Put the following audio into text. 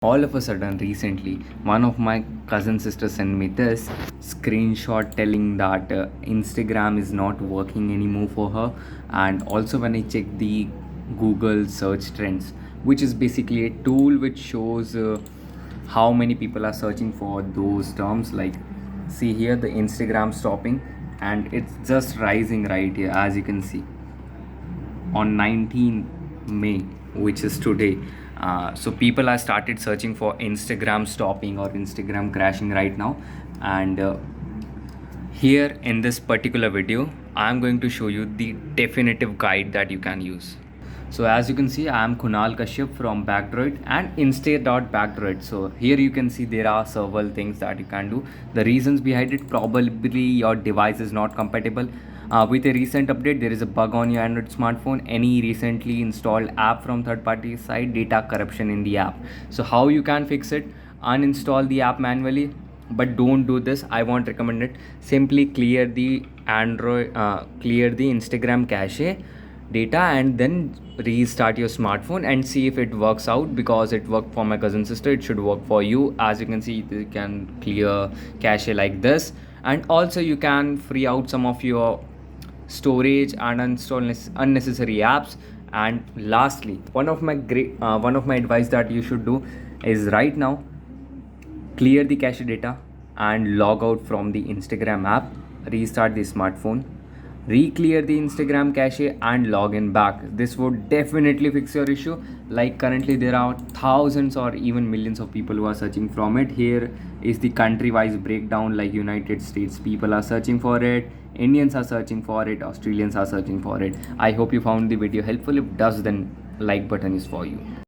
All of a sudden, recently, one of my cousin sisters sent me this screenshot telling that Instagram is not working anymore for her. And also, when I check the Google search trends, which is basically a tool which shows how many people are searching for those terms, like see here the Instagram stopping, and it's just rising right here, as you can see on 19th May, which is today. So people are started searching for Instagram stopping or Instagram crashing right now. And here in this particular video, I'm going to show you the definitive guide that you can use. So as you can see, I am Kunal Kashyap from Backdroid and Insta.Backdroid. So here you can see there are several things that you can do. The reasons behind it, probably your device is not compatible. With a recent update, there is a bug on your Android smartphone. Any recently installed app from third-party site, data corruption in the app. So how you can fix it? Uninstall the app manually, but don't do this. I won't recommend it. Simply clear the Instagram cache data and then restart your smartphone and see if it works out. Because it worked for my cousin sister, it should work for you. As you can see, you can clear cache like this, and also you can free out some of your storage and uninstall unnecessary apps. And lastly, one of my advice that you should do is right now clear the cache data and log out from the Instagram app, restart the smartphone, re-clear the Instagram cache and log in back. This would definitely fix your issue. Like currently there are thousands or even millions of people who are searching from it. Here is the country-wise breakdown, like United States people are searching for it, Indians are searching for it, Australians are searching for it. I hope you found the video helpful. If does, then like button is for you.